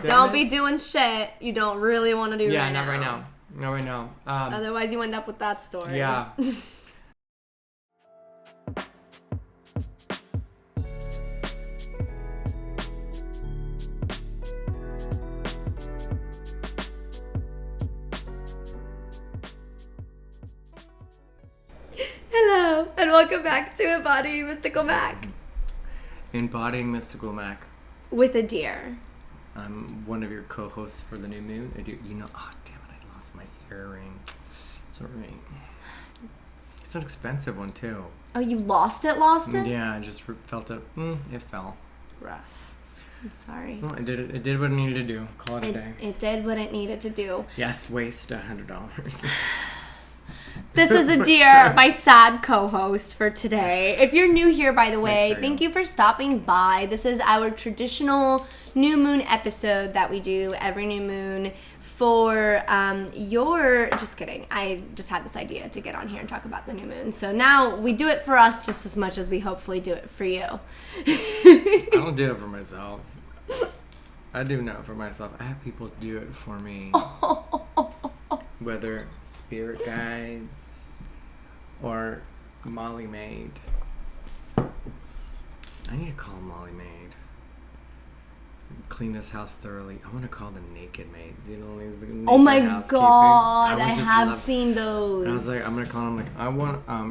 Don't be doing shit you don't really want to do right now. Yeah, not right now. Not right now. Otherwise, you end up with that story. Yeah. Hello, and welcome back to Embodying Mystical Mac. Embodying Mystical Mac. With a deer. I'm one of your co-hosts for the new moon. You know, oh damn it, I lost my earring. It's alright. It's an expensive one too. Oh, you lost it? Yeah, I just felt it. It fell. Rough. I'm sorry. Well, it did what it needed to do. Call it a day. It did what it needed to do. Yes, waste $100. This is Adyr, my sad co-host for today. If you're new here, by the way, thank you for stopping by. This is our traditional new moon episode that we do every new moon for just kidding. I just had this idea to get on here and talk about the new moon. So now we do it for us just as much as we hopefully do it for you. I don't do it for myself. I do not for myself. I have people do it for me. Whether spirit guides or Molly Maid. I need to call Molly Maid. Clean this house thoroughly. I want to call the naked maids. You know, the naked oh my housekeeping. god, I have seen those. And I was like, I'm gonna call them. Like, I want I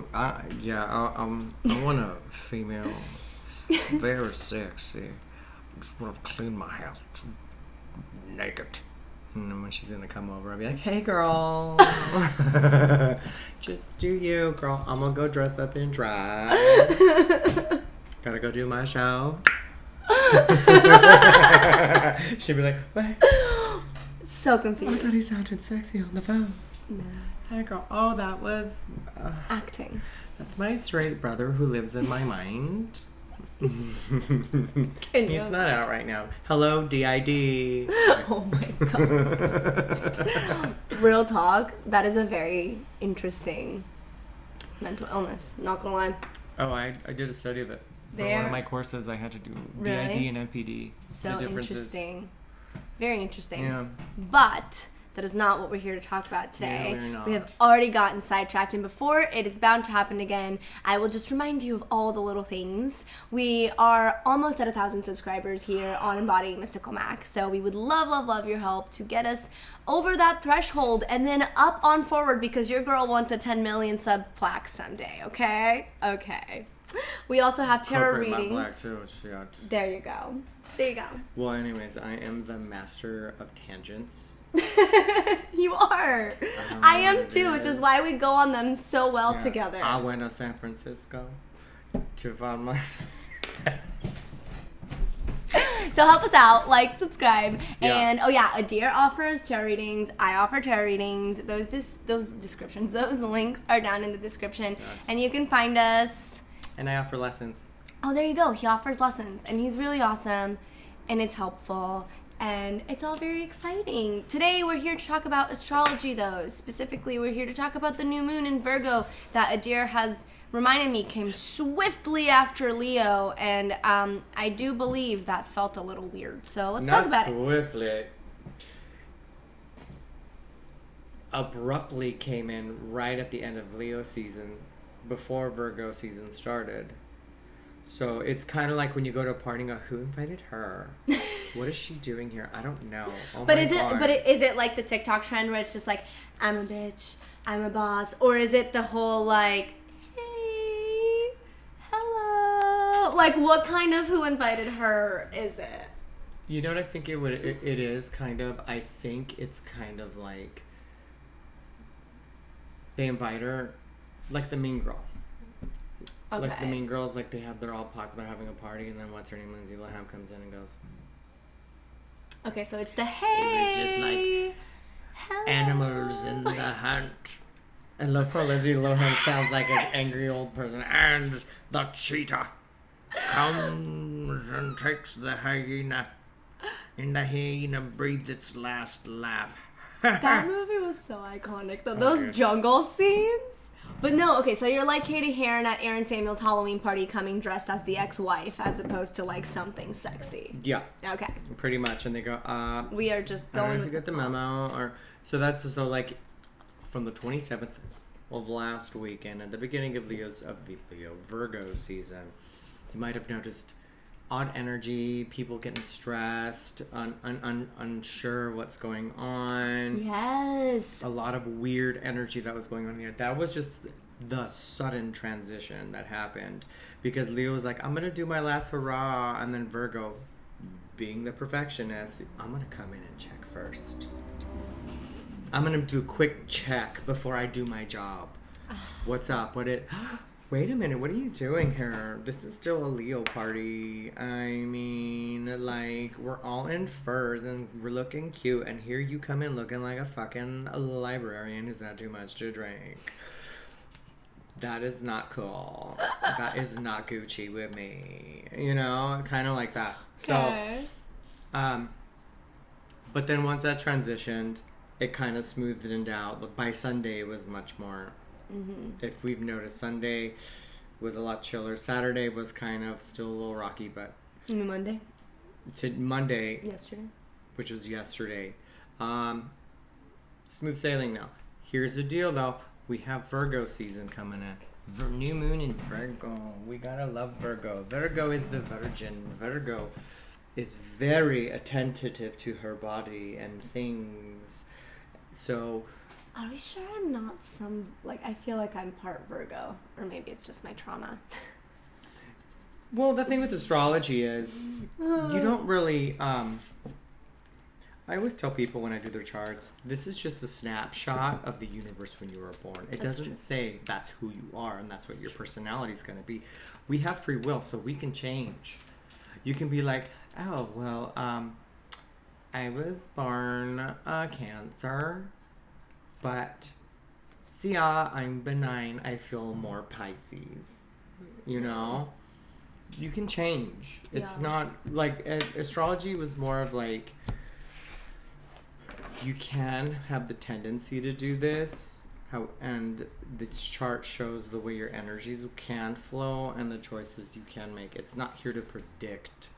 want a female, very sexy. Just want to clean my house naked. And then when she's gonna come over, I'll be like, hey girl. Just do you, girl. I'm gonna go dress up and drive. Gotta go do my show. She'd be like, what? So confused. I thought he sounded sexy on the phone. No. Hi girl. Oh, that was Acting. That's my straight brother who lives in my mind. He's not out right now. Hello, DID. Oh my god. Real talk, that is a very interesting mental illness. Not gonna lie. Oh, I did a study of it. For one of my courses, I had to do DID and NPD. So interesting. Very interesting. Yeah. But that is not what we're here to talk about today. No, we're not. We have already gotten sidetracked, and before it is bound to happen again, I will just remind you of all the little things. We are almost at 1,000 subscribers here on Embodying Mystical Mac, so we would love, love, love your help to get us over that threshold and then up on forward, because your girl wants a 10 million sub plaque someday, okay? Okay. We also have tarot readings. Black too. There you go. There you go. Well, anyways, I am the master of tangents. You are. I am too, which is why we go on them so well together. I went to San Francisco to find my... So help us out, like, subscribe, and Adyr offers tarot readings. I offer tarot readings. Those descriptions, those links are down in the description, and you can find us. And I offer lessons. Oh, there you go. He offers lessons, and he's really awesome, and it's helpful. And it's all very exciting. Today we're here to talk about astrology, though. Specifically, we're here to talk about the new moon in Virgo that Adyr has reminded me came swiftly after Leo, and I do believe that felt a little weird. So let's talk about it. Not swiftly. Abruptly came in right at the end of Leo season, before Virgo season started. So it's kind of like when you go to a party and go, who invited her? What is she doing here? I don't know. Oh but my is God. is it like the TikTok trend where it's just like, I'm a bitch, I'm a boss, or is it the whole like, hey, hello, like what kind of who invited her is it? You know what I think it is kind of. I think it's kind of like they invite her, like the Mean Girl. Okay. Like the Mean Girls, like they're all popular having a party, and then what's her name, Lindsay Lohan comes in and goes. Okay, so it's the hey. It was just like hello. Animals in the hunt. I love how Lindsay Lohan sounds like an angry old person. And the cheetah comes and takes the hyena, and the hyena breathes its last laugh. That movie was so iconic, though. Those jungle scenes. But no, okay, so you're like Katie Heron at Aaron Samuel's Halloween party coming dressed as the ex-wife as opposed to like something sexy. Yeah. Okay. Pretty much. And they go, we are just I don't going know if you get the memo. Or so that's so like from the 27th of last weekend at the beginning of Virgo season, you might have noticed odd energy, people getting stressed, unsure what's going on. Yes. A lot of weird energy that was going on here. That was just the sudden transition that happened because Leo was like, I'm going to do my last hurrah. And then Virgo, being the perfectionist, I'm going to come in and check first. I'm going to do a quick check before I do my job. What's up? Wait a minute, what are you doing here? This is still a Leo party. I mean, like, we're all in furs and we're looking cute, and here you come in looking like a fucking librarian who's had too much to drink. That is not cool. That is not Gucci with me. You know, kind of like that. Okay. So, but then once that transitioned, it kind of smoothed it out. But by Sunday, it was much more... Mm-hmm. If we've noticed, Sunday was a lot chiller. Saturday was kind of still a little rocky, but Monday. To Monday, yesterday, which was yesterday, smooth sailing now. Here's the deal, though: we have Virgo season coming in. New moon in Virgo. We gotta love Virgo. Virgo is the virgin. Virgo is very attentive to her body and things. So. Are we sure I'm not I feel like I'm part Virgo, or maybe it's just my trauma. Well, the thing with astrology is you don't really, I always tell people when I do their charts, this is just a snapshot of the universe when you were born. It doesn't say that's who you are and that's what your personality is going to be. We have free will, so we can change. You can be like, oh, well, I was born a Cancer. But, see, I'm benign. I feel more Pisces. You know? You can change. It's not, like, astrology was more of, like, you can have the tendency to do this. And the chart shows the way your energies can flow and the choices you can make. It's not here to predict.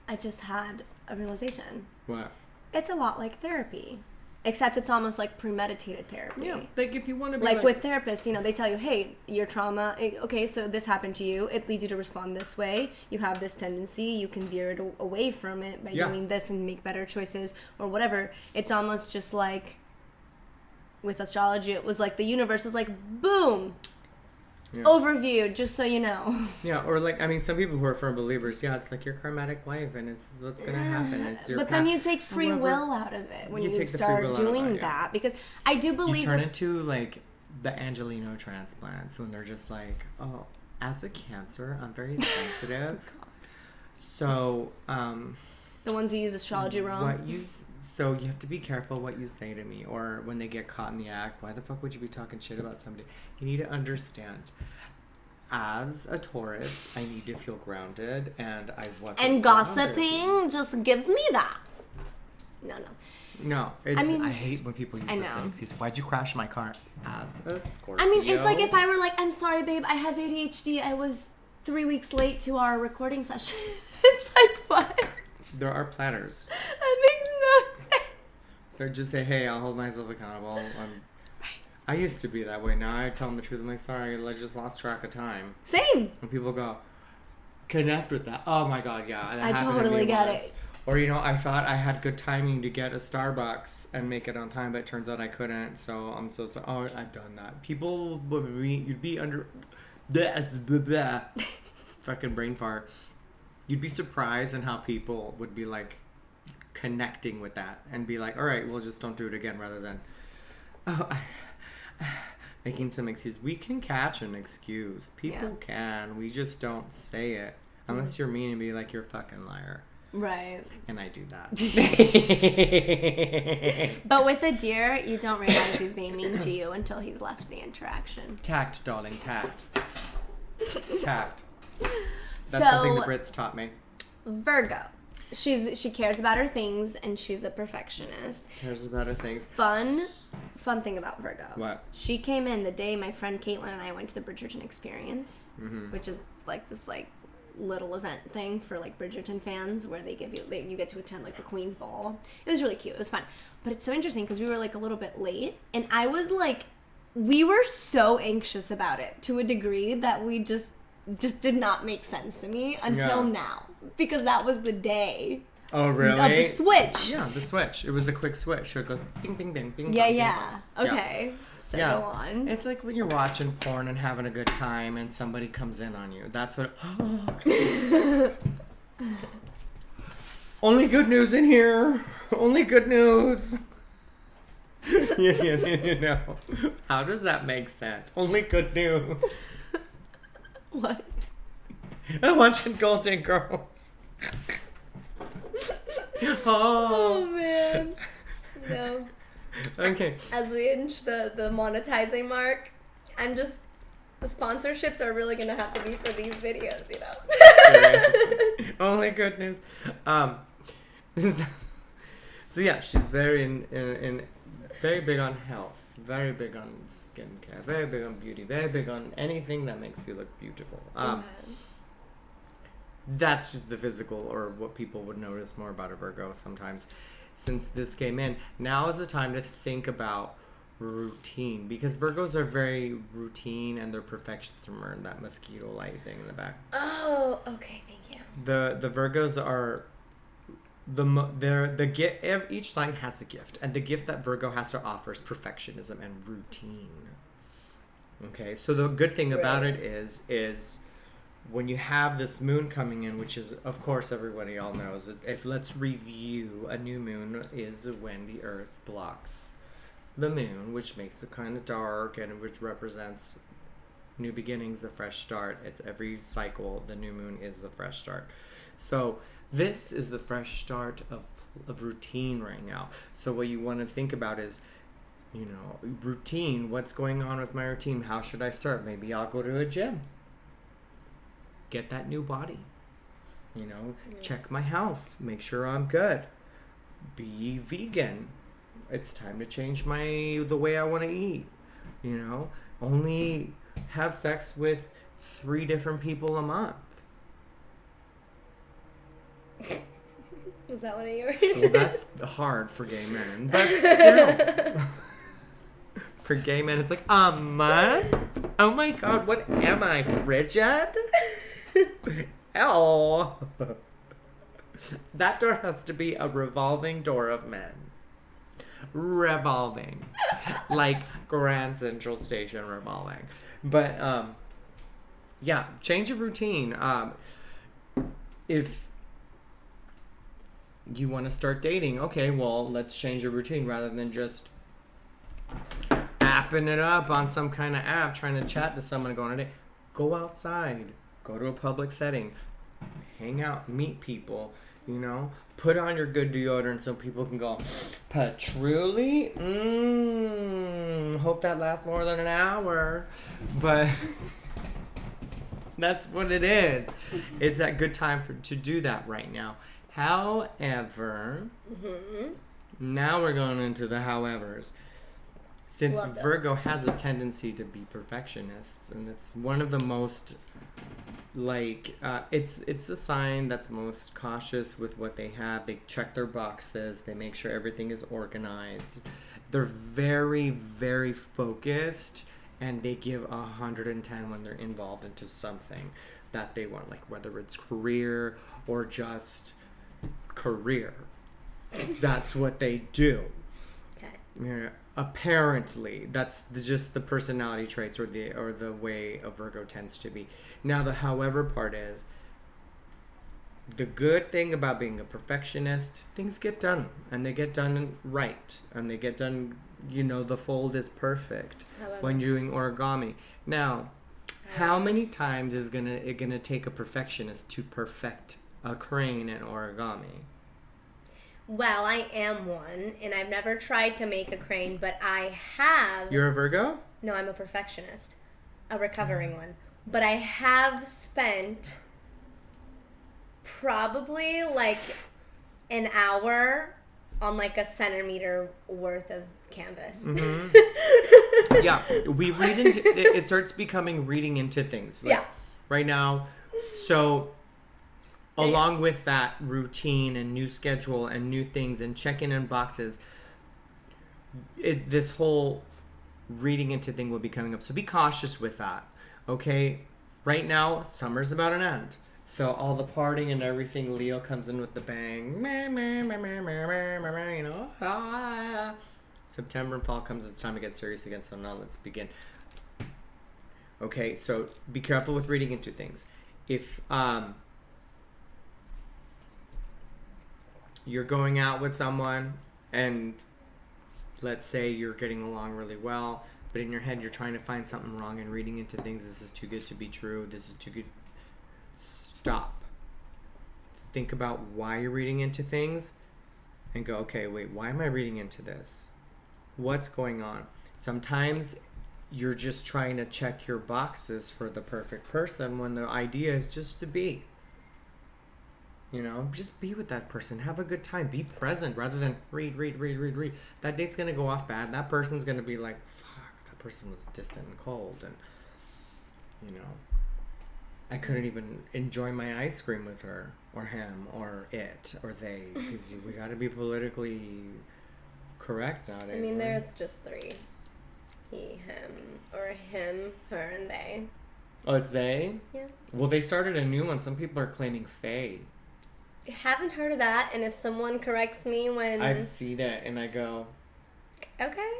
I just had a realization. What? It's a lot like therapy. Except it's almost like premeditated therapy. Yeah, like if you want to be like with therapists, you know, they tell you, hey, your trauma, okay, so this happened to you. It leads you to respond this way. You have this tendency. You can veer it away from it by doing this and make better choices or whatever. It's almost just like with astrology, it was like the universe was like, boom, overview, just so you know. Yeah, or like, I mean, some people who are firm believers, it's like your karmatic life and it's what's going to happen. It's your but then you take free will out of it when you start doing that. Because I do believe you turn into like the Angelino transplants when they're just like, oh, as a Cancer, I'm very sensitive. So, the ones who use astrology wrong. So you have to be careful what you say to me, or when they get caught in the act, why the fuck would you be talking shit about somebody? You need to understand, as a Taurus, I need to feel grounded, and I wasn't. And gossiping just gives me that. No, I hate when people use the same excuse. Why'd you crash my car? As a Scorpio. I mean, it's like if I were like, I'm sorry, babe, I have ADHD. I was 3 weeks late to our recording session. It's like, what? There are planners. That makes no sense. Or just say, hey, I'll hold myself accountable. I used to be that way. Now I tell them the truth. I'm like, sorry, I just lost track of time. Same. And people go, connect with that. Oh my God, yeah. I totally get it. Or, I thought I had good timing to get a Starbucks and make it on time, but it turns out I couldn't. So I'm so sorry. Oh, I've done that. People you'd be under... fucking brain fart. You'd be surprised in how people would be like connecting with that and be like, all right, well, just don't do it again, rather than making some excuse. We can catch an excuse. People can. We just don't say it unless you're mean and be like, you're a fucking liar. Right. And I do that. But with a deer, you don't realize he's being mean to you until he's left the interaction. Tact, darling, tact. Tact. That's something the Brits taught me. Virgo. She cares about her things, and she's a perfectionist. Cares about her things. Fun thing about Virgo. What? She came in the day my friend Caitlin and I went to the Bridgerton Experience, which is like this like little event thing for like Bridgerton fans where they give you you get to attend like the Queen's Ball. It was really cute. It was fun, but it's so interesting because we were like a little bit late, and I was like, we were so anxious about it to a degree that we just did not make sense to me until now, because that was the day. Oh, really? Of the switch. Yeah, the switch. It was a quick switch. So it goes bing, bing, bing, bing. Yeah, bing, yeah. bing. Okay. Yeah. So go on. It's like when you're watching porn and having a good time and somebody comes in on you. That's what... Only good news in here. Only good news. You know. How does that make sense? Only good news. What? I'm watching Golden Girls. Oh man. No. Okay. As we inch the monetizing mark, the sponsorships are really gonna have to be for these videos, you know. Seriously. Only good news. So yeah, she's very very big on health, very big on skincare, very big on beauty, very big on anything that makes you look beautiful. That's just the physical, or what people would notice more about a Virgo sometimes. Since this came in, now is the time to think about routine, because Virgos are very routine and their perfections are that mosquito light thing in the back. Oh, okay, thank you. The Virgos are the gift. Each sign has a gift, and the gift that Virgo has to offer is perfectionism and routine. Okay, so the good thing about it is when you have this moon coming in, which is, of course, everybody all knows, if let's review, a new moon is when the earth blocks the moon, which makes it kind of dark, and which represents new beginnings, a fresh start. It's every cycle, the new moon is the fresh start. So this is the fresh start of routine right now. So what you want to think about is, you know, routine. What's going on with my routine? How should I start? Maybe I'll go to a gym. Get that new body. You know, check my health. Make sure I'm good. Be vegan. It's time to change the way I want to eat. You know, only have sex with 3 different people a month. Was that one of yours? Well, that's hard for gay men, but still. For gay men, it's like, a month? Oh my god, what am I, frigid? Oh. That door has to be a revolving door of men. Revolving. Like Grand Central Station revolving. But, yeah, change of routine. If you want to start dating, okay, well, let's change your routine rather than just apping it up on some kind of app, trying to chat to someone, go on a date. Go outside. Go to a public setting. Hang out. Meet people. You know? Put on your good deodorant so people can go, patchouli? Hope that lasts more than an hour. But that's what it is. It's that good time to do that right now. However, now we're going into the howevers. Since Virgo has a tendency to be perfectionists, and it's one of the most, it's the sign that's most cautious with what they have. They check their boxes. They make sure everything is organized. They're very, very focused, and they give 110 when they're involved into something that they want, like whether it's career or just career. That's what they do. Okay. Yeah, apparently, that's just the personality traits or the way a Virgo tends to be. Now, the however part is, the good thing about being a perfectionist, things get done, and they get done right, and they get done, you know, the fold is perfect when you're doing origami. Now, how many times is it gonna take a perfectionist to perfect a crane in origami? Well, I am one, and I've never tried to make a crane, but I have... You're a Virgo? No, I'm a perfectionist. A recovering one. But I have spent probably, an hour on like a centimeter worth of canvas. Mm-hmm. Yeah, we read into it starts becoming reading into things. Like, right now, so along with that routine and new schedule and new things and checking in boxes, this whole reading into thing will be coming up. So be cautious with that. Okay, right now summer's about an end. So all the partying and everything, Leo comes in with the bang. You know, September and fall comes, it's time to get serious again. So now let's begin. Okay, so be careful with reading into things. If you're going out with someone and let's say you're getting along really well, but in your head you're trying to find something wrong and reading into things, this is too good to be true, this is too good. Stop. Think about why you're reading into things and go, okay, wait, why am I reading into this? What's going on? Sometimes you're just trying to check your boxes for the perfect person when the idea is just to be. You know, just be with that person. Have a good time. Be present rather than read. That date's going to go off bad. That person's going to be like, fuck, that person was distant and cold. And, you know, I couldn't even enjoy my ice cream with her or him or it or they. Because we got to be politically correct nowadays. I mean, there's just three. He, him, or him, her, and they. Oh, it's they? Yeah. Well, they started a new one. Some people are claiming Faye. I haven't heard of that, and if someone corrects me when... I've seen it, and I go... Okay.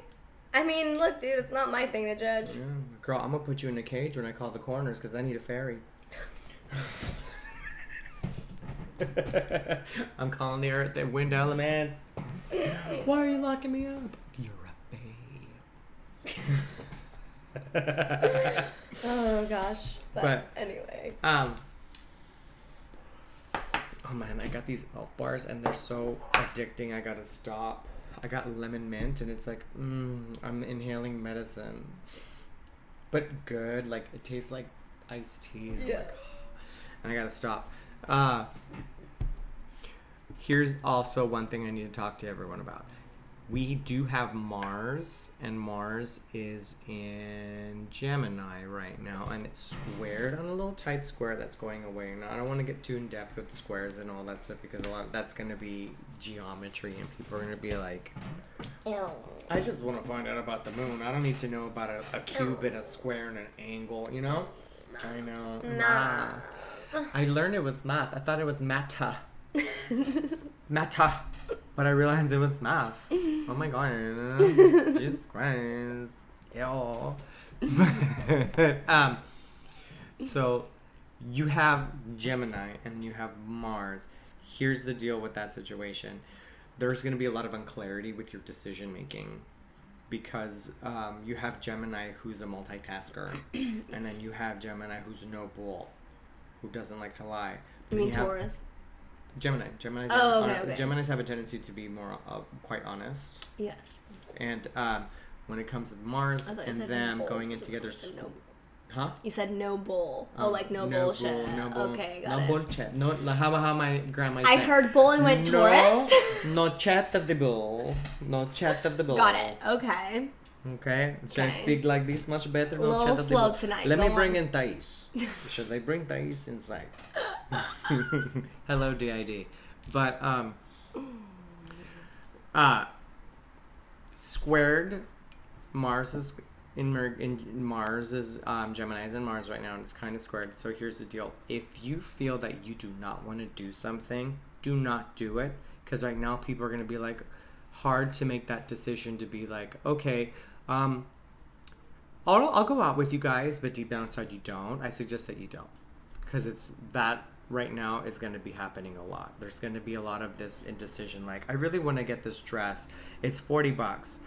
I mean, look, dude, it's not my thing to judge. Yeah. Girl, I'm going to put you in a cage when I call the coroners, because I need a fairy. I'm calling the earth and wind elements. Why are you locking me up? You're a fae. Oh, gosh. But anyway. Oh man, I got these elf bars and they're so addicting. I gotta stop. I got lemon mint and it's like, I'm inhaling medicine. But good, like it tastes like iced tea. And, and I gotta stop. Here's also one thing I need to talk to everyone about. We do have Mars, and Mars is in Gemini right now, and it's squared on a little tight square that's going away. Now, I don't want to get too in depth with the squares and all that stuff because a lot that's going to be geometry, and people are going to be like, ew. I just want to find out about the moon. I don't need to know about a cube and a square and an angle, you know? I know. Nah. I learned it was math. I thought it was matter. Matter. But I realized it was math. Oh my god. Jesus Christ. Ew. So you have Gemini and you have Mars. Here's the deal with that situation. There's going to be a lot of unclarity with your decision making because you have Gemini who's a multitasker and then you have Gemini who's no bull, who doesn't like to lie. You mean Taurus? Geminis have a tendency to be more quite honest. Yes. And when it comes to Mars and them going in together... Huh? You said no bull. Oh, like no bullshit. No bull. Okay, got it. No bullshit. No, how my grandma said. I heard bull and went Taurus. No chat of the bull. No chat of the bull. Got it. Okay. Okay. Should I speak like this much better? A little slow tonight. Let me bring in Thais. Should I bring Thais inside? Hello, DID. But, squared, Mars is Mars is Gemini is in Mars right now, and it's kind of squared. So here's the deal: if you feel that you do not want to do something, do not do it, because right now people are going to be like hard to make that decision to be like, okay, I'll go out with you guys, but deep down inside you don't. I suggest that you don't, because it's that right now is going to be happening a lot. There's going to be a lot of this indecision. Like, I really want to get this dress. It's $40.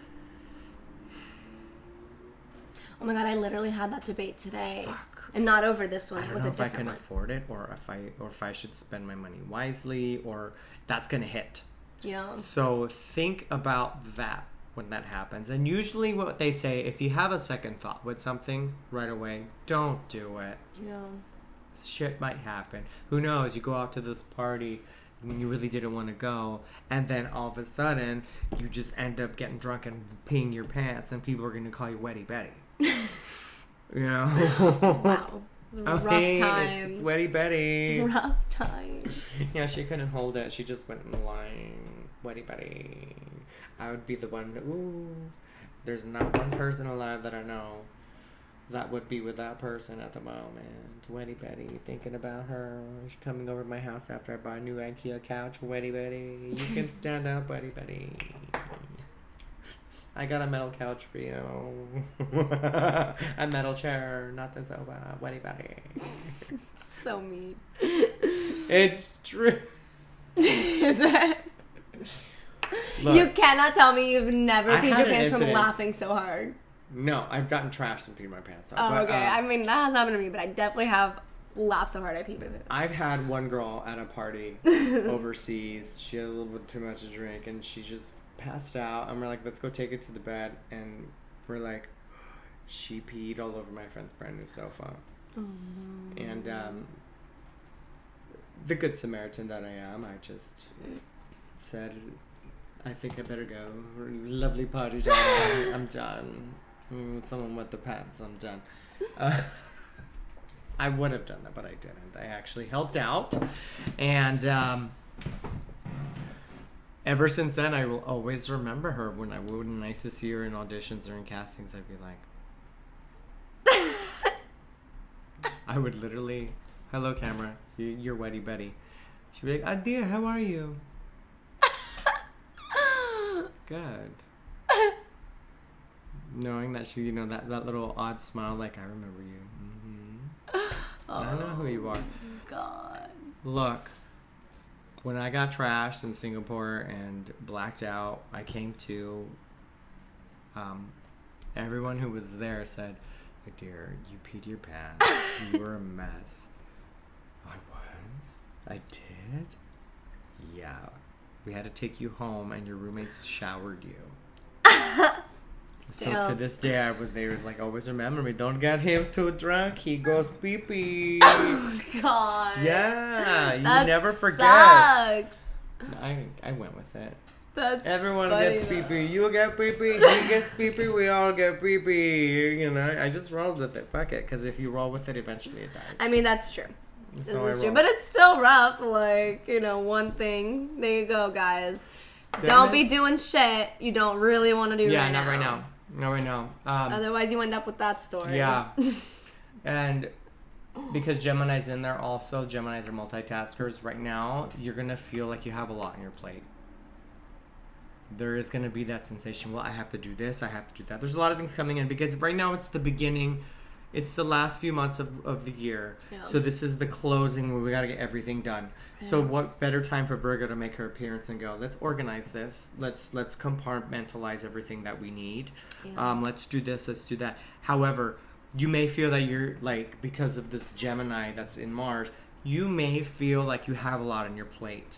Oh my god, I literally had that debate today. Fuck. And not over this one. I It was don't a know if I different can one. afford it, or if I should spend my money wisely, or that's going to hit. Yeah. So think about that when that happens. And usually what they say, if you have a second thought with something right away, don't do it. Yeah. Shit might happen. Who knows? You go out to this party, when you really didn't want to go, and then all of a sudden you just end up getting drunk and peeing your pants, and people are going to call you Wetty Betty. You know? Wow. It's rough times. It's Wetty Betty. Rough times. Yeah, she couldn't hold it. She just went in the line. Wetty Betty. I would be the one. Ooh. There's not one person alive that I know that would be with that person at the moment. Wetty Betty. Thinking about her. She's coming over to my house after I buy a new IKEA couch. Wetty Betty. You can stand up, Wetty Betty. I got a metal couch for you. A metal chair, not the sofa. Wetty Betty. So mean. It's true. Is it? Look, You cannot tell me you've never I peed had your an pants from incident. laughing so hard. No, I've gotten trashed and peed my pants off. Oh, but, okay. I mean, that has happened to me, but I definitely have laughed so hard I peed my pants. I've had one girl at a party overseas. She had a little bit too much to drink, and she just passed out. And we're like, let's go take it to the bed. And we're like, she peed all over my friend's brand new sofa. Oh, no. And the good Samaritan that I am, I just said, I think I better go. Lovely party time. I'm done. Someone wet the pants. I'm done. I would have done that, but I didn't. I actually helped out. And ever since then, I will always remember her. When I used to see her in auditions or in castings, I'd be like... I would literally... Hello, camera. You're Wetty Betty. She'd be like, dear, how are you? Good. Knowing that she, that little odd smile, like, I remember you. Mm-hmm. Oh, I know who you are. God. Look, when I got trashed in Singapore and blacked out, I came to, everyone who was there said, dear, you peed your pants. You were a mess. I was? I did? Yeah. We had to take you home and your roommates showered you. So Damn. to this day, they were like, always remember me. Don't get him too drunk. He goes pee-pee. Oh, God. Yeah. You That never forget. Sucks. I went with it. That's Everyone funny, gets though. pee-pee. You get pee-pee. He gets pee-pee. We all get pee-pee. I just rolled with it. Fuck it. Because if you roll with it, eventually it dies. I mean, that's true. So This is I true. rolled. But it's still rough. Like, one thing. There you go, guys. Don't be doing shit you don't really want to do Yeah, right not now. right now. Not right now. Otherwise, you end up with that story. Yeah. And because Gemini's in there also, Geminis are multitaskers. Right now, you're going to feel like you have a lot on your plate. There is going to be that sensation, well, I have to do this, I have to do that. There's a lot of things coming in because right now it's the beginning. It's the last few months of the year. Yeah. So this is the closing where we got to get everything done. Yeah. So what better time for Virgo to make her appearance and go, let's organize this. Let's compartmentalize everything that we need. Yeah. Let's do this, let's do that. However, you may feel that you're like, because of this Gemini that's in Mars, you may feel like you have a lot on your plate.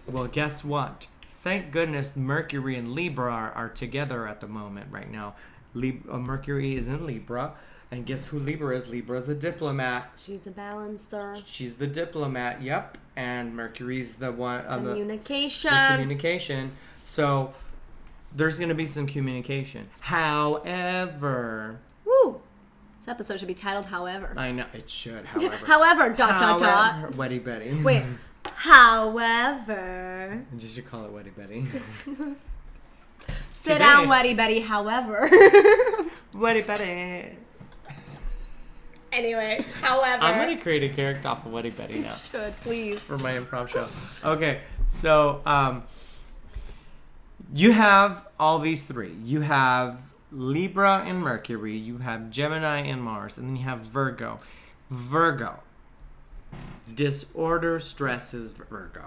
Well, guess what? Thank goodness Mercury and Libra are together at the moment right now. Mercury is in Libra, and guess who Libra is? Libra is a diplomat. She's a balancer. She's the diplomat, yep. And Mercury's the one... Communication. the communication. So, there's going to be some communication. However... Woo! This episode should be titled However. I know, it should, however. However, dot. Wetty Betty. Wait. However. You should call it Wetty Betty. Sit Today- down, Wetty Betty, however. Wetty Betty. Anyway, however. I'm going to create a character off of Wetty Betty now. Should, please. For my improv show. Okay, so you have all these three. You have Libra and Mercury, you have Gemini and Mars, and then you have Virgo. Virgo. Disorder stresses Virgo.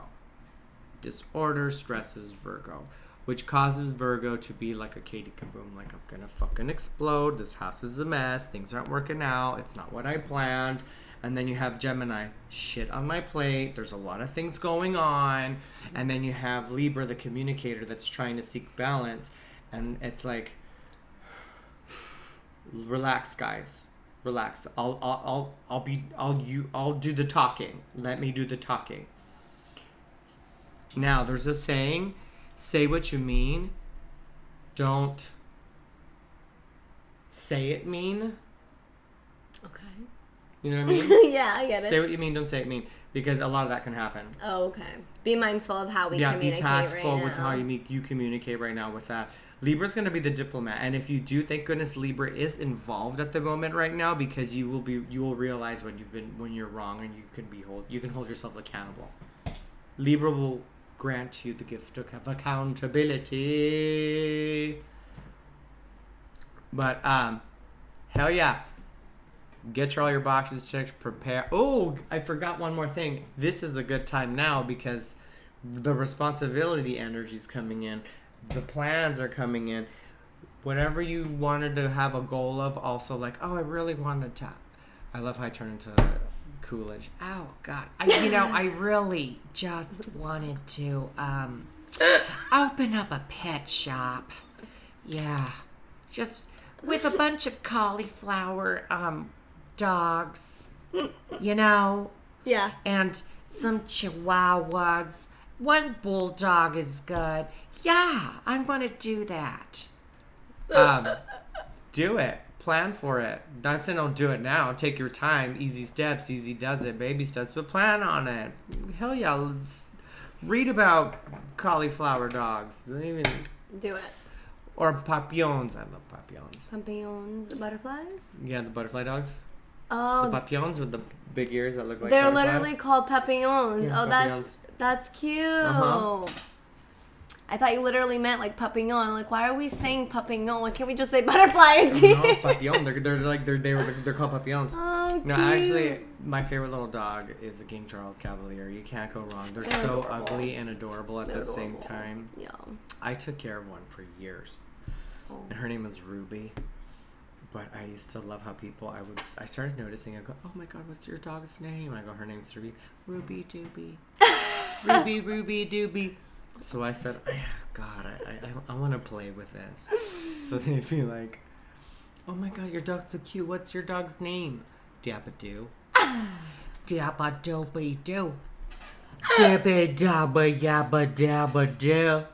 Disorder stresses Virgo, which causes Virgo to be like a Katie Kaboom, like I'm gonna fucking explode, this house is a mess, things aren't working out, it's not what I planned. And then you have Gemini, shit on my plate, there's a lot of things going on. And then you have Libra, the communicator that's trying to seek balance, and it's like, relax, guys. Relax. I'll do the talking. Let me do the talking. Now, there's a saying, say what you mean, don't say it mean. Okay. You know what I mean? Yeah, I get it. Say what you mean, don't say it mean. Because a lot of that can happen. Oh, okay. Be mindful of how we communicate be tactful right with now. how you communicate right now with that. Libra's going to be the diplomat. And if you do, thank goodness Libra is involved at the moment right now, because you will realize when you're wrong, and you can hold yourself accountable. Libra will grant you the gift of accountability. But hell yeah. Get all your boxes checked, prepare. Oh, I forgot one more thing. This is a good time now because the responsibility energy is coming in. The plans are coming in. Whatever you wanted to have a goal of, also like, oh, I really wanted to. I love how I turn into Coolidge. Oh, God. I really just wanted to open up a pet shop. Yeah. Just with a bunch of cauliflower dogs, Yeah. and some chihuahuas. One bulldog is good. Yeah, I'm gonna do that. Do it. Plan for it. Not saying don't do it now. Take your time. Easy steps. Easy does it. Baby steps. But plan on it. Hell yeah. Let's read about cauliflower dogs. Do it. Or papillons. I love papillons. Papillons, the butterflies? Yeah, the butterfly dogs. Oh, The papillons with the big ears that look like they're butterflies. literally called papillons. Yeah, Oh, papillons. that's cute. Uh-huh. I thought you literally meant like papillon. Like, why are we saying papillon? Why can't we just say butterfly? No, papillon. They're called papillons. Oh, cute. No, actually, my favorite little dog is a King Charles Cavalier. You can't go wrong. They're so adorable. ugly and adorable at the same time. Yeah. I took care of one for years, and her name was Ruby. But I used to love how I started noticing. I go, oh my God, what's your dog's name? I go, her name's Ruby. Ruby Dooby. Ruby Dooby. So I said, God, I want to play with this. So they'd be like, oh my God, your dog's so cute. What's your dog's name? Dabba-doo. Dabba-doobie-doo. Dabba-dabba-yabba-dabba-doo.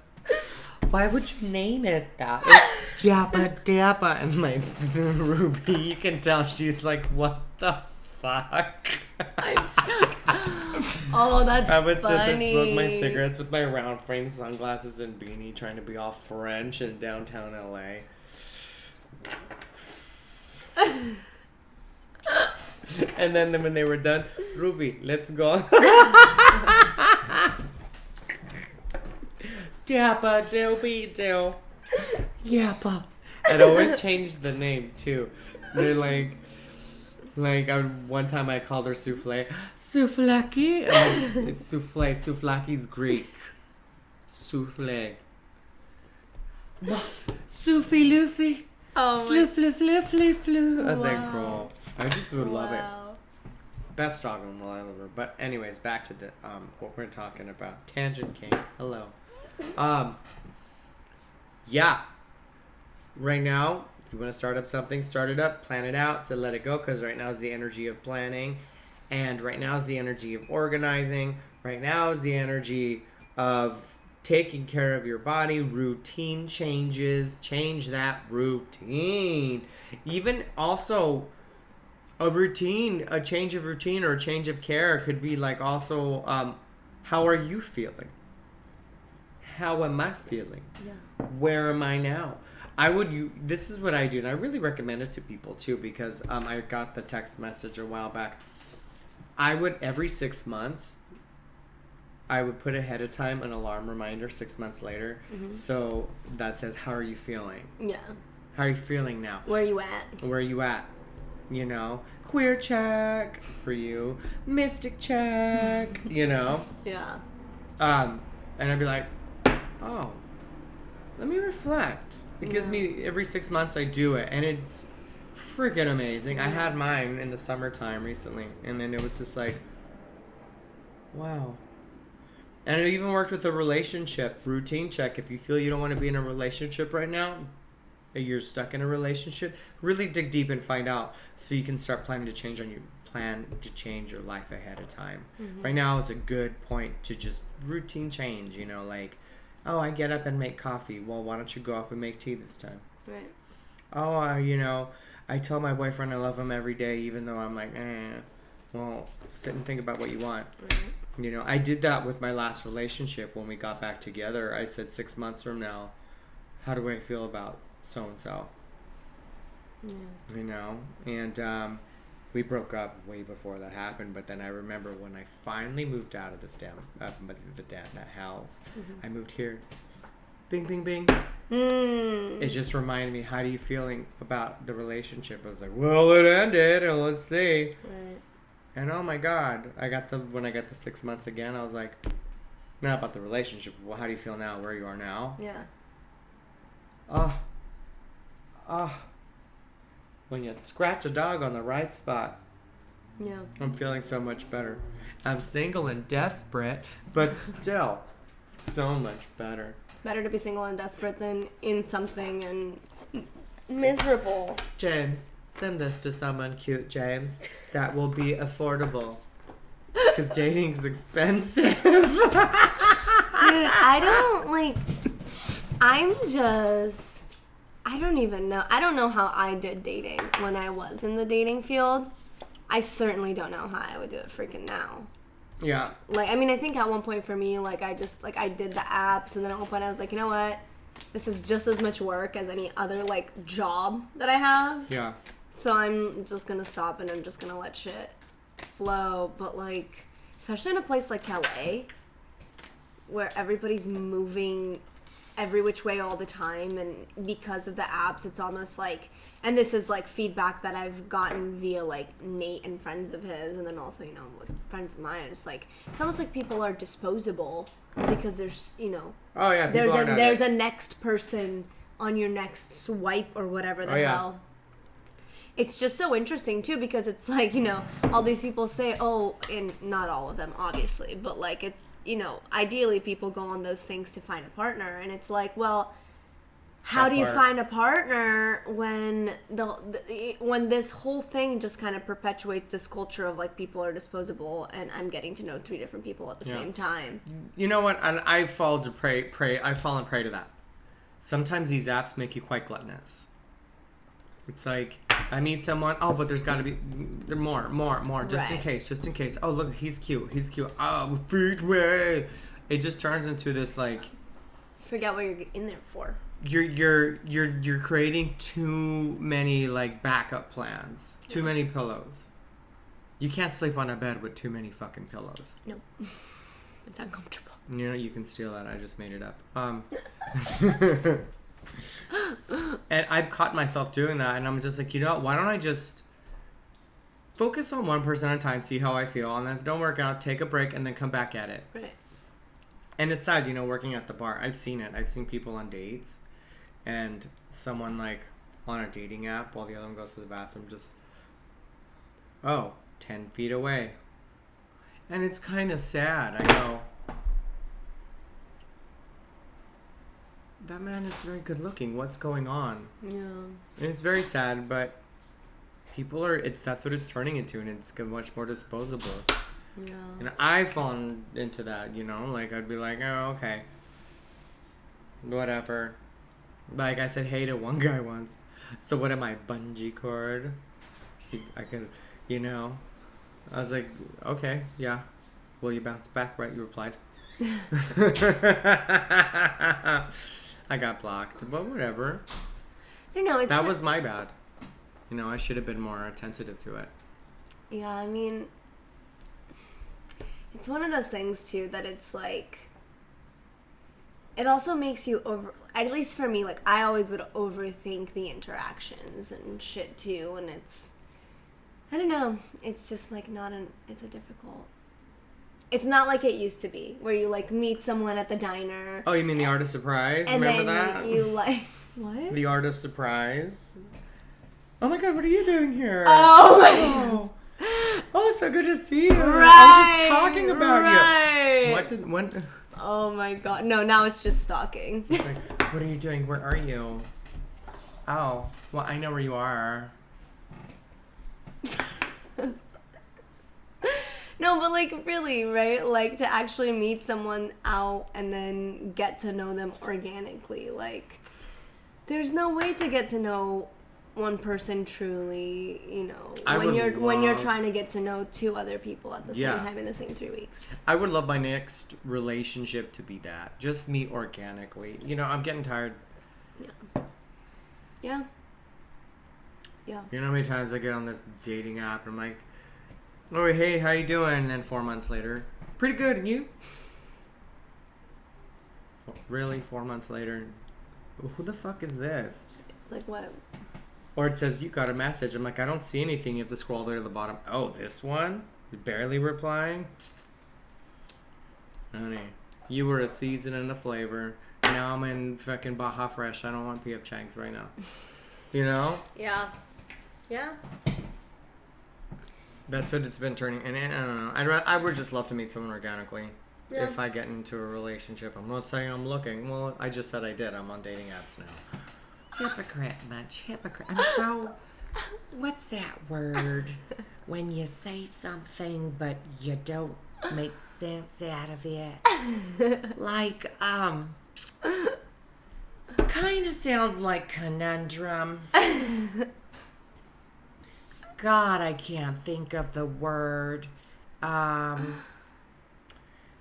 Why would you name it that? It's Jabba Dabba. And my Ruby, you can tell she's like, what the fuck? Oh, that's funny. I would sit there, smoke my cigarettes with my round frame sunglasses and beanie, trying to be all French in downtown LA. And then when they were done, Ruby, let's go. Dabba doobie doo. Yappa. I'd always change the name too. They're like one time I called her Souffle. Souflaki? It's souffle. Souflaki's Greek. Souffle. Soufy Luffy. Oh my. Flu. I was like, girl, I just would love it. Wow. Best dog in the Island River. But anyways, back to the what we're talking about. Tangent King. Hello. Yeah. Right now, if you want to start up something, start it up, plan it out, so let it go, because right now is the energy of planning, and right now is the energy of organizing, right now is the energy of taking care of your body, routine changes, change that routine. Even also, a change of routine or a change of care could be like also, how are you feeling? How am I feeling? Yeah. Where am I now? This is what I do, and I really recommend it to people too, because I got the text message a while back. I would, every 6 months, I would put ahead of time an alarm reminder 6 months later. Mm-hmm. So that says, how are you feeling? Yeah. How are you feeling now? Where are you at? Where are you at? You know, queer check for you, mystic check, you know? Yeah. And I'd be like, oh, let me reflect. It gives me, every 6 months I do it, and it's freaking amazing. I had mine in the summertime recently, and then it was just like, wow. And it even worked with a relationship routine check. If you feel you don't want to be in a relationship right now, you're stuck in a relationship, really dig deep and find out so you can start planning to change your life ahead of time. Right now is a good point to just routine change, you know, like, oh, I get up and make coffee. Well, why don't you go up and make tea this time? Right. Oh, you know, I tell my boyfriend I love him every day, even though I'm like, well, sit and think about what you want. Right. You know, I did that with my last relationship when we got back together. I said 6 months from now, how do I feel about so-and-so? Yeah. You know, and we broke up way before that happened. But then I remember when I finally moved out of this that house, I moved here. Bing, bing, bing. It just reminded me, how do you feeling about the relationship? I was like, well, it ended, and let's see. Right. And oh my God, when I got the 6 months again, I was like, not about the relationship. Well, how do you feel now? Where you are now? Yeah. When you scratch a dog on the right spot. Yeah. I'm feeling so much better. I'm single and desperate, but still so much better. It's better to be single and desperate than in something and miserable. James, send this to someone cute, James. That will be affordable. Because dating's expensive. Dude, I don't even know. I don't know how I did dating when I was in the dating field. I certainly don't know how I would do it freaking now. Yeah. Like, I mean, I think at one point for me, like, I did the apps, and then at one point I was like, you know what? This is just as much work as any other, like, job that I have. Yeah. So I'm just gonna stop and I'm just gonna let shit flow. But, like, especially in a place like LA, where everybody's moving every which way all the time, and because of the apps, it's almost like, and this is like feedback that I've gotten via like Nate and friends of his, and then also, you know, like friends of mine. It's like, it's almost like people are disposable because there's, you know, oh yeah, there's a next person on your next swipe or whatever the hell. It's just so interesting too, because it's like, you know, all these people say, oh, and not all of them obviously, but like, it's, you know, ideally people go on those things to find a partner, and it's like, well, how do you find a partner when when this whole thing just kind of perpetuates this culture of like people are disposable, and I'm getting to know 3 different people at the same time. You know what? And I've fallen prey to that. Sometimes these apps make you quite gluttonous. It's like, I need someone. Oh, but there's got to be more, just in case. Oh, look, he's cute. Oh, freak me. It just turns into this like. Forget what you're in there for. You're creating too many like backup plans. Too many pillows. You can't sleep on a bed with too many fucking pillows. Nope. It's uncomfortable. You know, you can steal that. I just made it up. And I've caught myself doing that, and I'm just like, you know what? Why don't I just focus on one person at a time, see how I feel, and then if it don't work out, take a break, and then come back at it. Right. And it's sad, you know, working at the bar. I've seen it. I've seen people on dates, and someone like on a dating app while the other one goes to the bathroom, just 10 feet away. And it's kind of sad. I go, that man is very good looking. What's going on? Yeah. And it's very sad, but people are, that's what it's turning into, and it's much more disposable. Yeah. And I've fallen into that, you know, like I'd be like, oh, okay, whatever. Like I said hey to one guy once. So what am I, bungee cord? So I could, you know, I was like, okay, yeah. Will you bounce back? Right, you replied. I got blocked, but whatever. I don't know. That was my bad. You know, I should have been more attentive to it. Yeah, I mean, it's one of those things too that it's like, it also makes you at least for me, like I always would overthink the interactions and shit too, and it's, I don't know, it's just like it's not like it used to be, where you like meet someone at the diner. Oh, you mean the art of surprise? And remember then that? you like, what? The art of surprise. Oh my God, what are you doing here? Oh. Oh, so good to see you. Right. I was just talking about you. When? Oh my God. No, now it's just stalking. It's like, what are you doing? Where are you? Oh, well, I know where you are. No, but like really, right? Like to actually meet someone out and then get to know them organically. Like there's no way to get to know one person truly, you know, when you're trying to get to know two other people at the same time in the same 3 weeks. I would love my next relationship to be that. Just meet organically. You know, I'm getting tired. Yeah. Yeah. You know how many times I get on this dating app and I'm like, oh, hey, how you doing? And then 4 months later, pretty good, and you? Really? 4 months later? Who the fuck is this? It's like, what? Or it says, you got a message. I'm like, I don't see anything. You have to scroll there to the bottom. Oh, this one? You're barely replying? Honey, you were a season and a flavor. Now I'm in fucking Baja Fresh. I don't want PF Chang's right now. You know? Yeah. Yeah. That's what it's been turning. And I don't know. I would just love to meet someone organically. Yeah. If I get into a relationship. I'm not saying I'm looking. Well, I just said I did. I'm on dating apps now. Hypocrite, much hypocrite. I'm so. What's that word? When you say something but you don't make sense out of it. Like, kind of sounds like conundrum. God, I can't think of the word.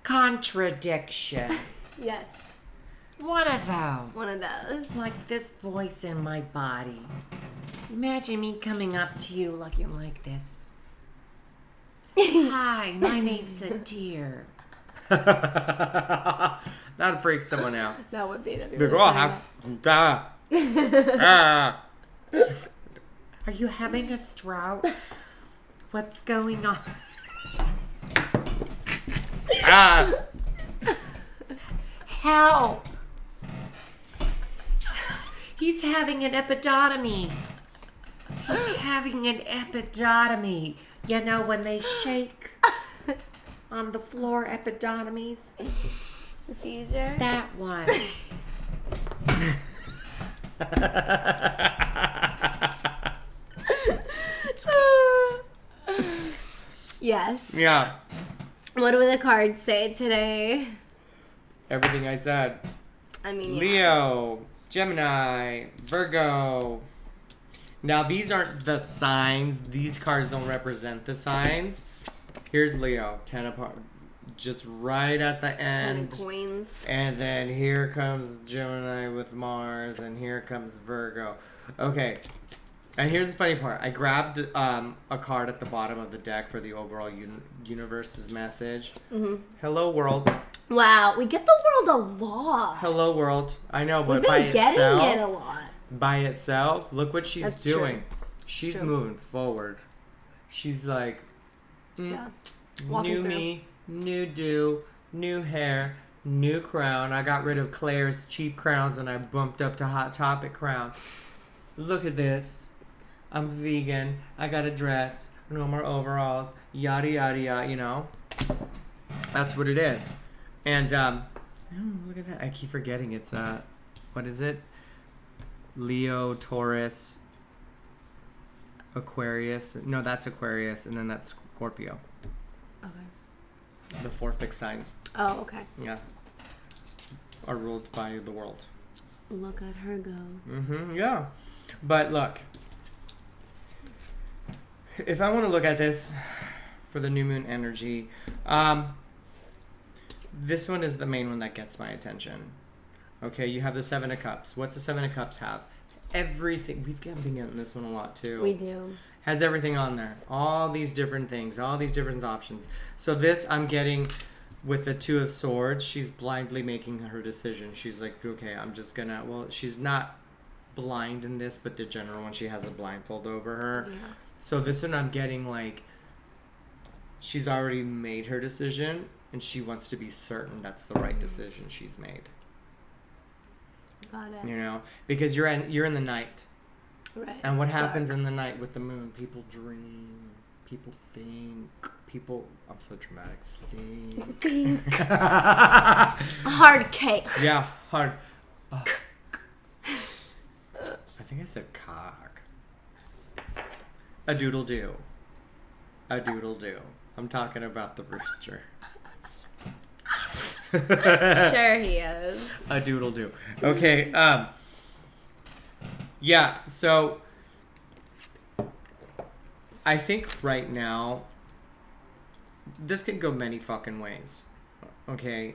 Contradiction. Yes. One of those. One of those. Like this voice in my body. Imagine me coming up to you looking like this. Hi, my name's Adyr. That'd freak someone out. That would be. That'd Be Are you having a stroke? What's going on? Help! He's having an epidotomy. He's having an epidotomy. You know when they shake on the floor, epidotomies? Seizure? That one. Yes. Yeah. What do the cards say today? Everything I said. I mean, yeah. Leo, Gemini, Virgo. Now, these aren't the signs. These cards don't represent the signs. Here's Leo, 10 apart. Just right at the end. 10 coins. And then here comes Gemini with Mars, and here comes Virgo. Okay. And here's the funny part. I grabbed a card at the bottom of the deck for the overall universe's message. Mm-hmm. Hello, world. Wow, we get the world a lot. Hello, world. I know, but We've been by getting itself, it a lot. by itself, look what she's That's doing. true. She's True. moving forward. She's like, Yeah. new Walking me, new do, new hair, new crown. I got rid of Claire's cheap crowns and I bumped up to Hot Topic crown. Look at this. I'm vegan. I got a dress. No more overalls. Yada, yada, yada, you know. That's what it is. And, oh, look at that. I keep forgetting. It's, what is it? Leo, Taurus, Aquarius. No, that's Aquarius. And then that's Scorpio. Okay. The 4 fixed signs. Oh, okay. Yeah. Are ruled by the world. Look at her go. Mm-hmm, yeah. But look. If I want to look at this for the new moon energy, this one is the main one that gets my attention. Okay, you have the 7 of Cups. What's the 7 of Cups have? Everything. We've been getting this one a lot too. We do. Has everything on there. All these different things. All these different options. So this I'm getting with the 2 of Swords. She's blindly making her decision. She's like, okay, I'm just gonna... Well, she's not blind in this, but the general one, she has a blindfold over her. Yeah. So this one I'm getting like... She's already made her decision, and she wants to be certain that's the right decision she's made. Got it. You know, because you're in the night, Right. and what It's happens dark. in the night with the moon? People dream, people think, people. I'm so dramatic. Think. Hard cake. Yeah, hard. I think I said cock. A doodle do. A doodle do. I'm talking about the rooster. Sure he is. A doodle do. Okay, yeah, so I think right now this could go many fucking ways. Okay,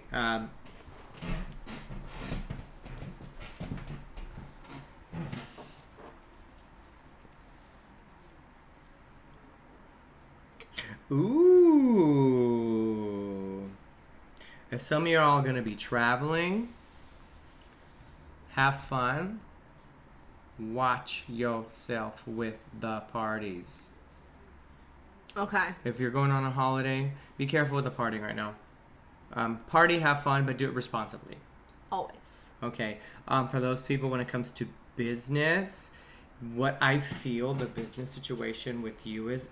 ooh. If some of you are all going to be traveling, have fun. Watch yourself with the parties. Okay. If you're going on a holiday, be careful with the partying right now. Party, have fun, but do it responsibly. Always. Okay. For those people, when it comes to business, what I feel the business situation with you is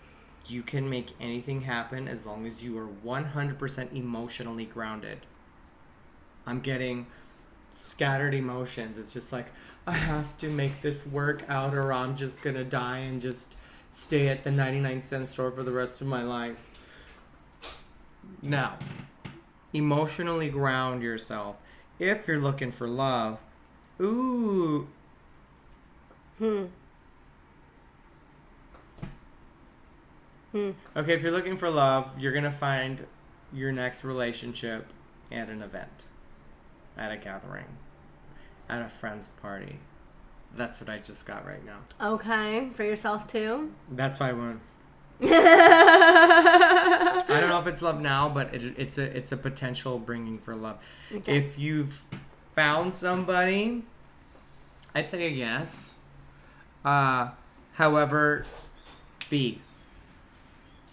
you can make anything happen as long as you are 100% emotionally grounded. I'm getting scattered emotions. It's just like, I have to make this work out or I'm just going to die and just stay at the 99-cent store for the rest of my life. Now, emotionally ground yourself. If you're looking for love, ooh. Okay, if you're looking for love, you're going to find your next relationship at an event, at a gathering, at a friend's party. That's what I just got right now. Okay, for yourself too? That's why I won. I don't know if it's love now, but it's a potential bringing for love. Okay. If you've found somebody, I'd say a yes. However,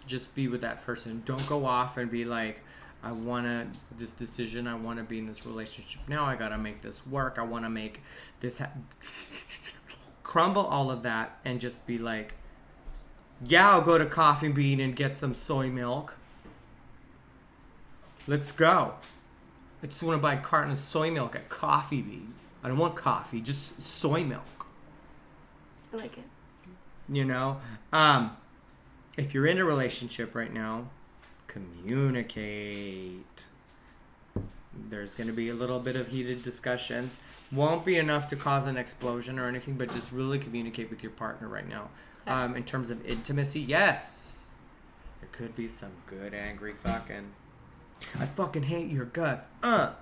just be with that person. Don't go off and be like, I want this decision. I want to be in this relationship now. I got to make this work. I want to make this crumble all of that and just be like, yeah, I'll go to Coffee Bean and get some soy milk. Let's go. I just want to buy a carton of soy milk at Coffee Bean. I don't want coffee, just soy milk. I like it. You know? If you're in a relationship right now, communicate. There's going to be a little bit of heated discussions. Won't be enough to cause an explosion or anything, but just really communicate with your partner right now. Okay. In terms of intimacy, yes. There could be some good angry fucking. I fucking hate your guts. Now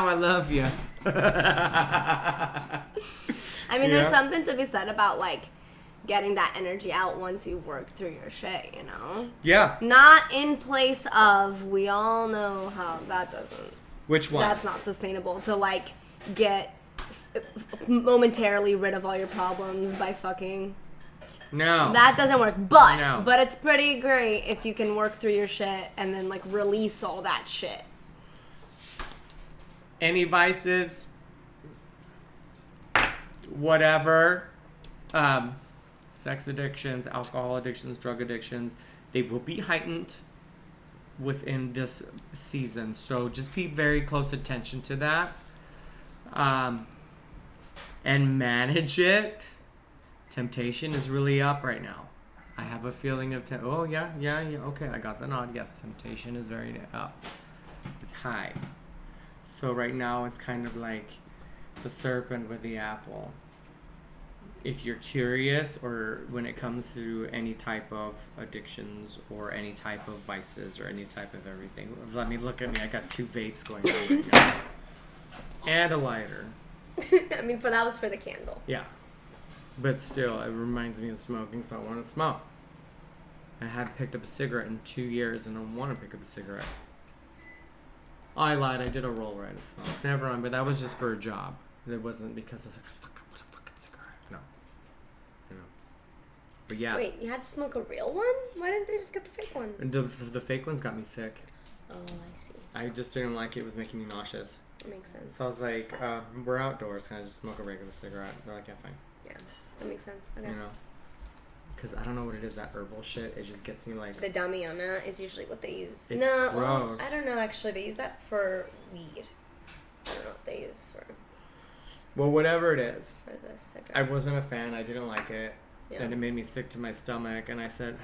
I love you. I mean, there's something to be said about, like, getting that energy out once you've worked through your shit, you know? Yeah. Not in place of, we all know how that doesn't. Which one? That's not sustainable to, like, get momentarily rid of all your problems by fucking. No. That doesn't work. But it's pretty great if you can work through your shit and then, like, release all that shit. Any vices, whatever, sex addictions, alcohol addictions, drug addictions, they will be heightened within this season. So just pay very close attention to that, and manage it. Temptation is really up right now. I have a feeling of, yeah, okay, I got the nod. Yes, temptation is very up. It's high. So right now it's kind of like the serpent with the apple. If you're curious, or when it comes to any type of addictions or any type of vices or any type of everything, let me look at me. I got 2 vapes going on right now. And a lighter. I mean, that was for the candle. Yeah. But still, it reminds me of smoking, so I want to smoke. I haven't picked up a cigarette in 2 years, and I want to pick up a cigarette. I lied. I did a roll right of smoke. Never mind, but that was just for a job. It wasn't because I was like, what a fucking cigarette. No. You know. But yeah. Wait, you had to smoke a real one? Why didn't they just get the fake ones? The fake ones got me sick. Oh, I see. I just didn't like it. It was making me nauseous. That makes sense. So I was like, we're outdoors. Can I just smoke a regular cigarette? They're like, yeah, fine. Yeah, that makes sense. Okay. You know? Because I don't know what it is, that herbal shit. It just gets me like... The Damiana is usually what they use. It's gross. Well, I don't know, actually. They use that for weed. I don't know what they use for... Well, whatever it is. For the cigarettes. I wasn't a fan. I didn't like it. Yeah. Then it made me sick to my stomach, and I said,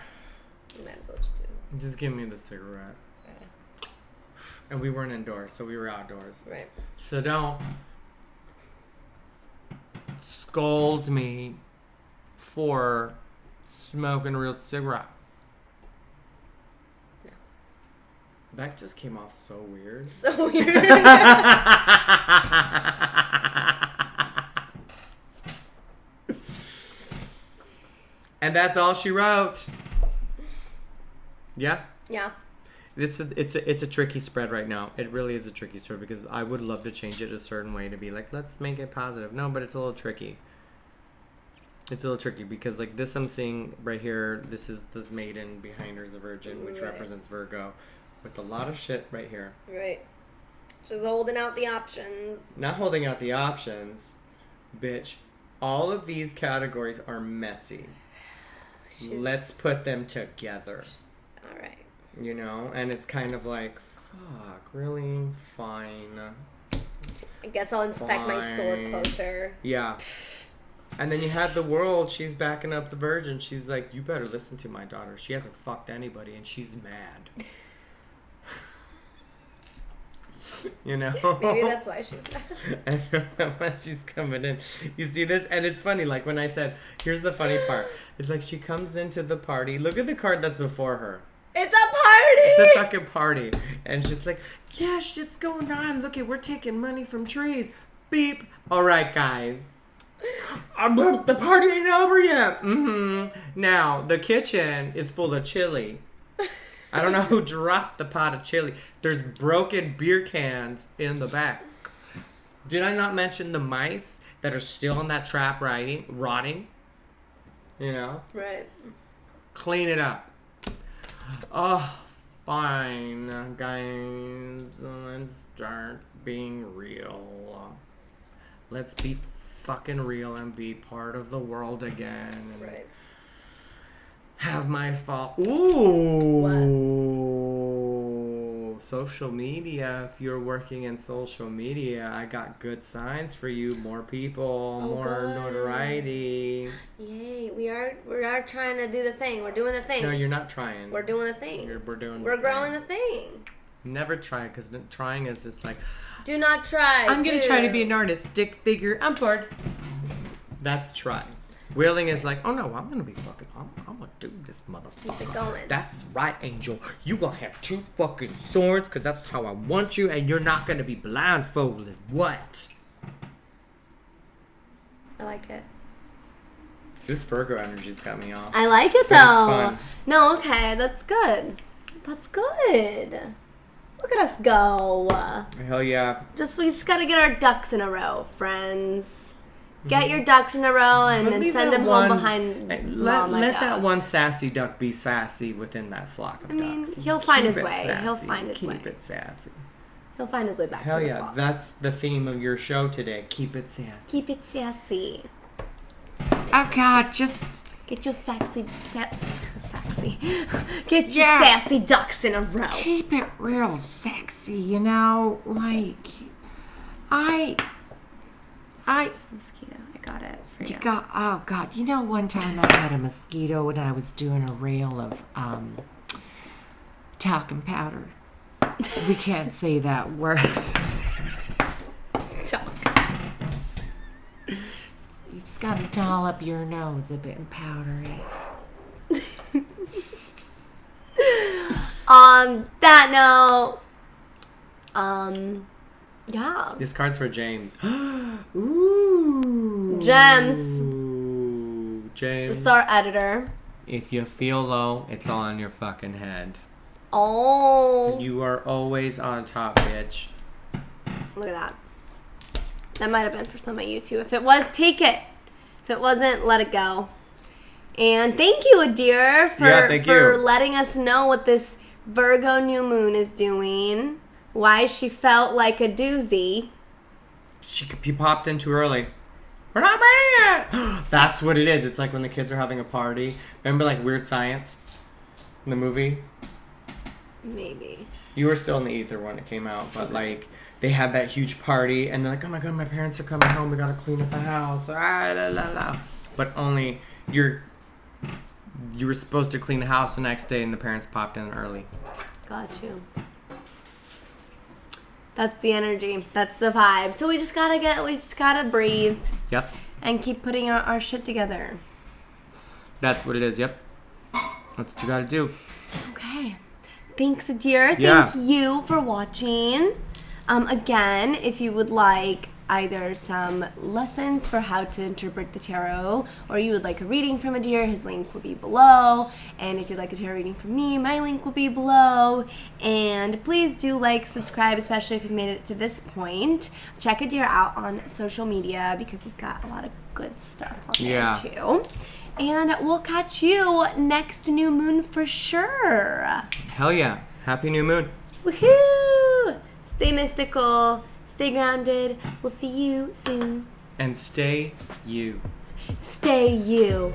You might as well just do it. just give me the cigarette. Okay. And we weren't indoors, so we were outdoors. Right. So don't scold me for smoking a real cigarette. No. That just came off so weird. So weird. And that's all she wrote. Yeah? Yeah. It's a tricky spread right now. It really is a tricky spread because I would love to change it a certain way to be like, let's make it positive. No, but it's a little tricky. It's a little tricky because like this I'm seeing right here, this is this maiden behind her is a virgin, which represents Virgo, with a lot of shit right here. Right. She's holding out the options. Not holding out the options, bitch. All of these categories are messy. Let's put them together. All right. You know, and it's kind of like, fuck, really? Fine. I guess I'll inspect my sword closer. Yeah. And then you have the world, she's backing up the virgin. She's like, you better listen to my daughter. She hasn't fucked anybody, and she's mad. You know? Maybe that's why she's mad. And when she's coming in. You see this? And it's funny, like when I said, here's the funny part. It's like she comes into the party. Look at the card that's before her. It's a party! It's a fucking party. And she's like, yeah, shit's going on. Look, we're taking money from trees. Beep. All right, guys. The party ain't over yet. Now, the kitchen is full of chili. I don't know who dropped the pot of chili. There's broken beer cans in the back. Did I not mention the mice that are still in that trap rotting? You know? Right. Clean it up. Oh, fine, guys. Let's start being real. Let's be fucking real and be part of the world again. And Right. have my fault. Ooh. What? Social media. If you're working in social media, I got good signs for you. More people, more good. notoriety. Yay. We are trying to do the thing. We're doing the thing. No, you're not trying. We're doing the thing. We're growing the thing. Never try, because trying is just like, Do not try. I'm going to try to be an artist. Stick figure. I'm bored. That's try. Willing is like, oh no, I'm going to be fucking, I'm going to do this motherfucker. Keep it going. That's right, Angel. You going to have 2 fucking swords because that's how I want you, and you're not going to be blindfolded. What? I like it. This Virgo energy's got me off. I like it though. But it's fun. No, okay, that's good. That's good. Look at us go. Hell yeah. We just gotta get our ducks in a row, friends. Get your ducks in a row and But then leave send that them one- home behind Let Mama that Duck. one sassy duck be sassy within that flock of I mean, ducks. he'll find his Keep it way. sassy. He'll find his way. Keep it sassy. He'll find his way back Hell to the yeah. flock. That's the theme of your show today. Keep it sassy. Keep it sassy. Oh God, just Get your sassy. Get your sassy ducks in a row. keep it real sexy, you know? Like, I Mosquito. I got it for you. oh God, you know one time I had a mosquito when I was doing a reel of talcum powder. We can't say that word. You just gotta doll up your nose a bit and powder it. On that note, yeah. This card's for James. Ooh. Gems. Ooh. James. This is our editor. If you feel low, it's all in your fucking head. Oh. You are always on top, bitch. Look at that. That might have been for some of you too. If it was, take it. If it wasn't, let it go. And thank you, Adir, for letting us know what this Virgo new moon is doing. Why she felt like a doozy. She popped in too early. We're not ready yet. That's what it is. It's like when the kids are having a party. Remember like Weird Science? In the movie? Maybe. You were still in the ether when it came out, but like they had that huge party, and they're like, oh my god, my parents are coming home, we gotta clean up the house. But only you were supposed to clean the house the next day, and the parents popped in early. Got you. That's the energy. That's the vibe. So we just gotta breathe. Yep. And keep putting our shit together. That's what it is, yep. That's what you gotta do. Okay. Thanks, dear. Yeah. Thank you for watching. Again, if you would like either some lessons for how to interpret the tarot, or you would like a reading from Adyr, his link will be below. And if you'd like a tarot reading from me, my link will be below. And please do like, subscribe, especially if you've made it to this point. Check Adyr out on social media because he's got a lot of good stuff on there too. And we'll catch you next new moon for sure. Hell yeah. Happy new moon. Woohoo! Stay mystical. Stay grounded. We'll see you soon. And stay you. Stay you.